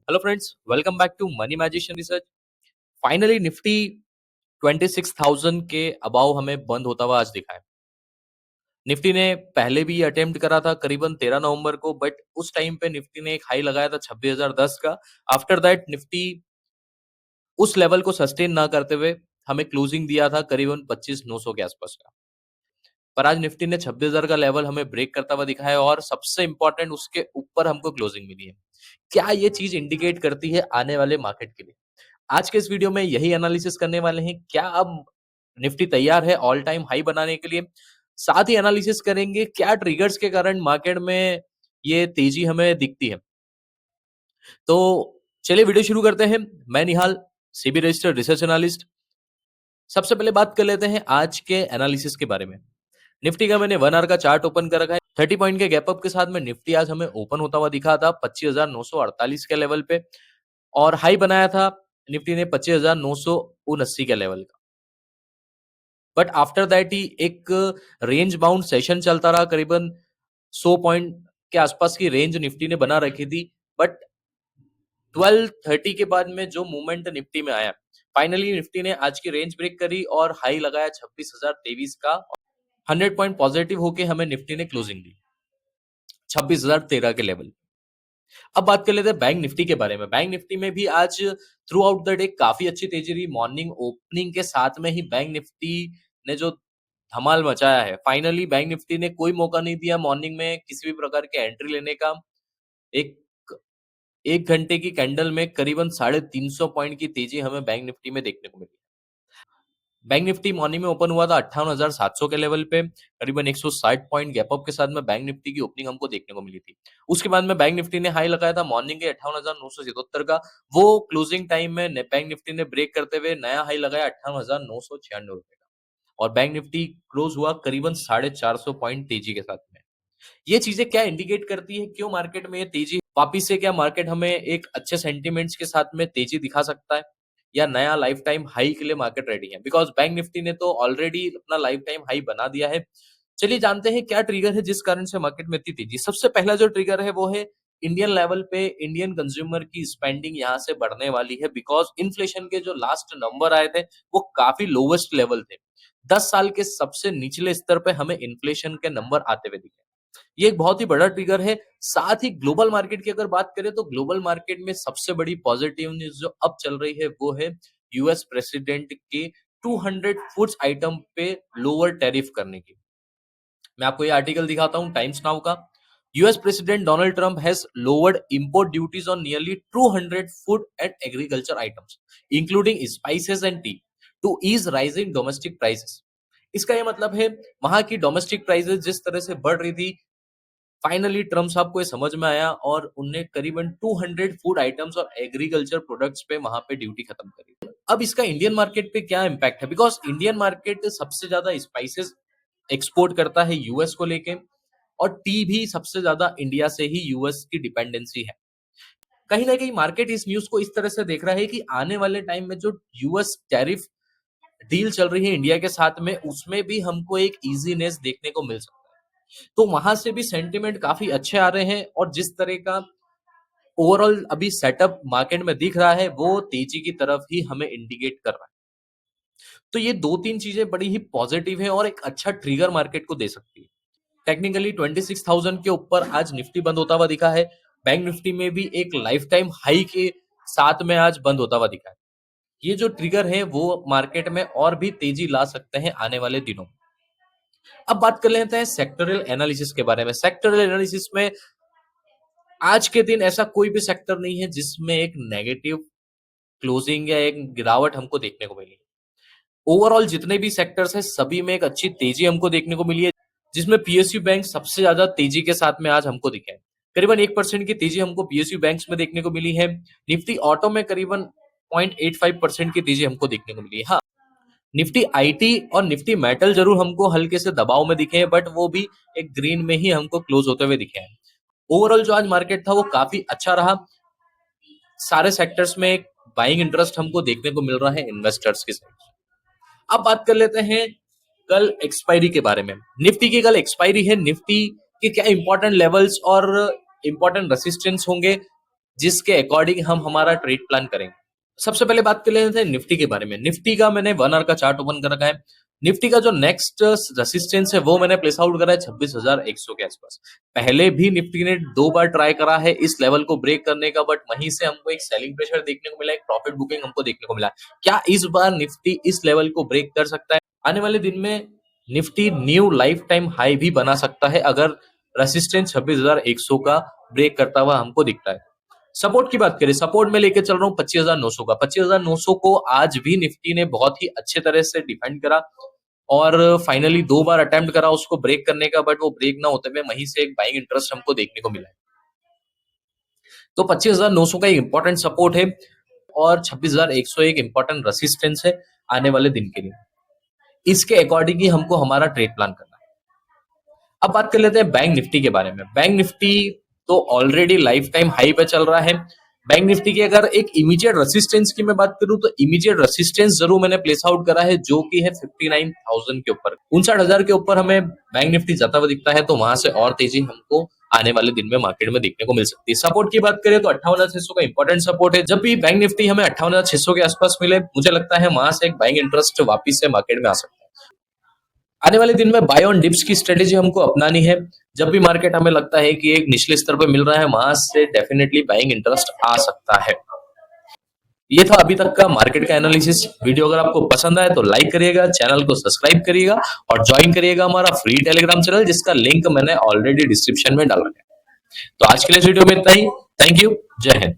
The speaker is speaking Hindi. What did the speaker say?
Hello friends, welcome back to money magician research. Finally Nifty 26,000 के अबाव हमें बंद होता हुआ आज दिखा है। निफ्टी ने पहले भी अटेम्प्ट करा था करीबन 13 नवंबर को, बट उस टाइम पे निफ्टी ने एक हाई लगाया था 26,010 का। आफ्टर दैट निफ्टी उस लेवल को सस्टेन ना करते हुए हमें क्लोजिंग दिया था करीबन 25,900 के आसपास का। पर आज निफ्टी ने 26,000 का लेवल हमें ब्रेक करता हुआ दिखा है और सबसे इंपॉर्टेंट उसके ऊपर हमको क्लोजिंग मिली है। क्या ये चीज इंडिकेट करती है आने वाले मार्केट के लिए? आज के इस वीडियो में यही एनालिसिस करने वाले हैं। क्या अब निफ्टी तैयार है ऑल टाइम हाई बनाने के लिए? साथ ही एनालिसिस करेंगे क्या ट्रिगर्स के कारण मार्केट में ये तेजी हमें दिखती है। तो चलिए वीडियो शुरू करते हैं। मैं निहाल, सीबी रजिस्टर्ड रिसर्च एनालिस्ट। सबसे पहले बात कर लेते हैं आज के एनालिसिस के बारे में। निफ्टी का मैंने 1 आवर का चार्ट ओपन कर रखा है। 30 पॉइंट के गैप अप के साथ में निफ्टी आज हमें ओपन होता हुआ दिखा था 25,948 के लेवल पे, और हाई बनाया था निफ्टी ने 25,979 के लेवल का। बट आफ्टर दैट ही एक रेंज बाउंड सेशन चलता रहा, करीबन 100 पॉइंट के आसपास की रेंज निफ्टी ने बना रखी थी। बट 12:30 के बाद में जो मूवमेंट निफ्टी में आया, फाइनली निफ्टी ने आज की रेंज ब्रेक करी और हाई लगाया 26,023 का। 100 पॉइंट पॉजिटिव होके हमें निफ्टी ने क्लोजिंग दी 26,013 के लेवल। अब बात कर लेते हैं बैंक निफ्टी के बारे में। बैंक निफ्टी में भी आज थ्रू आउट द डे काफी अच्छी तेजी रही। मॉर्निंग ओपनिंग के साथ में ही बैंक निफ्टी ने जो धमाल मचाया है, फाइनली बैंक निफ्टी ने कोई मौका नहीं दिया मॉर्निंग में किसी भी प्रकार के एंट्री लेने का। एक एक घंटे की कैंडल में करीबन 350 पॉइंट की तेजी हमें बैंक निफ्टी में देखने को मिली। बैंक निफ्टी मॉर्निंग में ओपन हुआ था 58,700 के लेवल पे, करीबन 160 पॉइंट गैप अप के साथ में बैंक निफ्टी की ओपनिंग हमको देखने को मिली थी। उसके बाद में बैंक निफ्टी ने हाई लगाया था मॉर्निंग के 58,977 का। वो क्लोजिंग टाइम में बैंक निफ्टी ने ब्रेक करते हुए नया हाई लगाया 58,996 रुपए का, और बैंक निफ्टी क्लोज हुआ करीबन 450 पॉइंट तेजी के साथ में। ये चीजें क्या इंडिकेट करती है, क्यों मार्केट में ये तेजी वापिस से? क्या मार्केट हमें एक अच्छे सेंटीमेंट्स के साथ में तेजी दिखा सकता है, या नया लाइफ टाइम हाई के लिए मार्केट रेडी है? बिकॉज बैंक निफ्टी ने तो ऑलरेडी अपना लाइफ टाइम हाई बना दिया है। चलिए जानते हैं क्या ट्रिगर है जिस कारण से मार्केट में इतनी तेजी। सबसे पहला जो ट्रिगर है वो है इंडियन लेवल पे इंडियन कंज्यूमर की स्पेंडिंग यहाँ से बढ़ने वाली है। बिकॉज इन्फ्लेशन के जो लास्ट नंबर आए थे वो काफी लोवेस्ट लेवल थे। 10 साल के सबसे निचले स्तर पे हमें इन्फ्लेशन के नंबर आते हुए दिखे। ये एक बहुत ही बड़ा ट्रिगर है। साथ ही ग्लोबल मार्केट की अगर बात करें तो ग्लोबल मार्केट में सबसे बड़ी पॉजिटिव न्यूज जो अब चल रही है वो है यूएस प्रेसिडेंट के 200 फूड्स आइटम पे लोअर टैरिफ करने की। मैं आपको ये आर्टिकल दिखाता हूं टाइम्स नाउ का। US president Donald Trump has lowered import duties on nearly 200 food and agriculture items including spices and tea to ease rising domestic prices. इसका ये मतलब है वहां की डोमेस्टिक प्राइसेस जिस तरह से बढ़ रही थी, फाइनली ट्रम्प साहब को ये समझ में आया और उनने करीबन 200 फूड आइटम्स और एग्रीकल्चर प्रोडक्ट्स पे वहां पे ड्यूटी खत्म करी। अब इसका इंडियन मार्केट पे क्या इम्पैक्ट है? बिकॉज इंडियन मार्केट सबसे ज्यादा स्पाइसेस एक्सपोर्ट करता है यूएस को लेके, और टी भी सबसे ज्यादा इंडिया से ही यूएस की डिपेंडेंसी है। कहीं ना कहीं मार्केट इस न्यूज को इस तरह से देख रहा है कि आने वाले टाइम में जो यूएस टैरिफ डील चल रही है इंडिया के साथ में, उसमें भी हमको एक इजीनेस देखने को मिल सकता है। तो वहां से भी सेंटिमेंट काफी अच्छे आ रहे हैं, और जिस तरह का ओवरऑल अभी सेटअप मार्केट में दिख रहा है वो तेजी की तरफ ही हमें इंडिकेट कर रहा है। तो ये दो तीन चीजें बड़ी ही पॉजिटिव है और एक अच्छा ट्रिगर मार्केट को दे सकती है। टेक्निकली 26,000 के ऊपर आज निफ्टी बंद होता हुआ दिखा है। बैंक निफ्टी में भी एक लाइफ टाइम हाई के साथ में आज बंद होता हुआ दिखा है। ये जो ट्रिगर है वो मार्केट में और भी तेजी ला सकते हैं आने वाले दिनों में। अब बात कर लेते हैं सेक्टरल एनालिसिस के बारे में। सेक्टरल एनालिसिस में आज के दिन ऐसा कोई भी सेक्टर नहीं है जिसमें एक नेगेटिव क्लोजिंग या एक गिरावट हमको देखने को मिली। ओवरऑल जितने भी सेक्टर्स हैं सभी में एक अच्छी तेजी हमको देखने को मिली है, जिसमें पीएसयू बैंक सबसे ज्यादा तेजी के साथ में आज हमको दिखे हैं। करीबन 1% की तेजी हमको पीएसयू बैंक्स में देखने को मिली है। निफ्टी ऑटो में करीबन 0.85% की तेजी हमको देखने को मिली है। हाँ, निफ्टी आईटी और निफ्टी मेटल जरूर हमको हल्के से दबाव में दिखे हैं, बट वो भी एक ग्रीन में ही हमको क्लोज होते हुए दिखे हैं। ओवरऑल जो आज मार्केट था वो काफी अच्छा रहा। सारे सेक्टर्स में एक बाइंग इंटरेस्ट हमको देखने को मिल रहा है इन्वेस्टर्स के साथ। अब बात कर लेते हैं कल एक्सपायरी के बारे में। निफ्टी की कल एक्सपायरी है। निफ्टी के क्या इंपॉर्टेंट लेवल्स और इंपॉर्टेंट रेसिस्टेंस होंगे जिसके अकॉर्डिंग हम हमारा ट्रेड प्लान करेंगे। सबसे पहले बात कर लेते हैं निफ्टी के बारे में। निफ्टी का मैंने 1 आवर का चार्ट ओपन कर रखा है। निफ्टी का जो नेक्स्ट रेसिस्टेंस है वो मैंने प्लेस आउट करा है 26,100 के आसपास। पहले भी निफ्टी ने 2 बार ट्राई करा है इस लेवल को ब्रेक करने का, बट वहीं से हमको एक सेलिंग प्रेशर देखने को मिला, एक प्रॉफिट बुकिंग हमको देखने को मिला। क्या इस बार निफ्टी इस लेवल को ब्रेक कर सकता है? आने वाले दिन में Nifty new life time high भी बना सकता है अगर रेसिस्टेंस 26,100 का ब्रेक करता हुआ हमको दिखता है। सपोर्ट की बात करें, सपोर्ट में लेके चल रहा हूँ 25,900 का। 25,900 को आज भी निफ्टी ने बहुत ही अच्छे तरह से डिफेंड करा और फाइनली 2 बार अटेम्प्ट करा उसको ब्रेक करने का, बट वो ब्रेक ना होते हुए वहीं से एक बाइंग इंटरेस्ट हमको देखने को मिला है। तो 25,900 का एक इंपॉर्टेंट सपोर्ट है और 26,100 एक इंपॉर्टेंट रेसिस्टेंस है आने वाले दिन के लिए। इसके अकॉर्डिंग ही हमको हमारा ट्रेड प्लान करना है। अब बात कर लेते हैं बैंक निफ्टी के बारे में। बैंक निफ्टी तो ऑलरेडी लाइफ टाइम हाई पे चल रहा है। बैंक निफ्टी की अगर एक इमीडिएट रेसिस्टेंस की मैं बात करूं तो इमीडिएट रेसिस्टेंस जरूर मैंने प्लेस आउट करा है, जो कि है 59,000 के ऊपर। 59,000 के ऊपर हमें बैंक निफ्टी जाता हुआ दिखता है, तो वहां से और तेजी हमको आने वाले दिन में मार्केट में देखने को मिल सकती है। सपोर्ट की बात करें तो 58,600 का इंपॉर्टेंट सपोर्ट है। जब भी बैंक निफ्टी हमें 58,600 के आसपास मिले, मुझे लगता है वहां से एक बाइंग इंटरेस्ट वापिस से मार्केट में आ सकता है। आने वाले दिन में बाय ऑन डिप्स की स्ट्रेटेजी हमको अपनानी है। जब भी मार्केट हमें लगता है कि एक निचले स्तर पर मिल रहा है, वहां से डेफिनेटली बाइंग इंटरेस्ट आ सकता है। ये था अभी तक का मार्केट का एनालिसिस। वीडियो अगर आपको पसंद आए तो लाइक करिएगा, चैनल को सब्सक्राइब करिएगा और ज्वाइन करिएगा हमारा फ्री टेलीग्राम चैनल, जिसका लिंक मैंने ऑलरेडी डिस्क्रिप्शन में डाला है। तो आज के लिए इस वीडियो में इतना ही। Thank you. जय हिंद।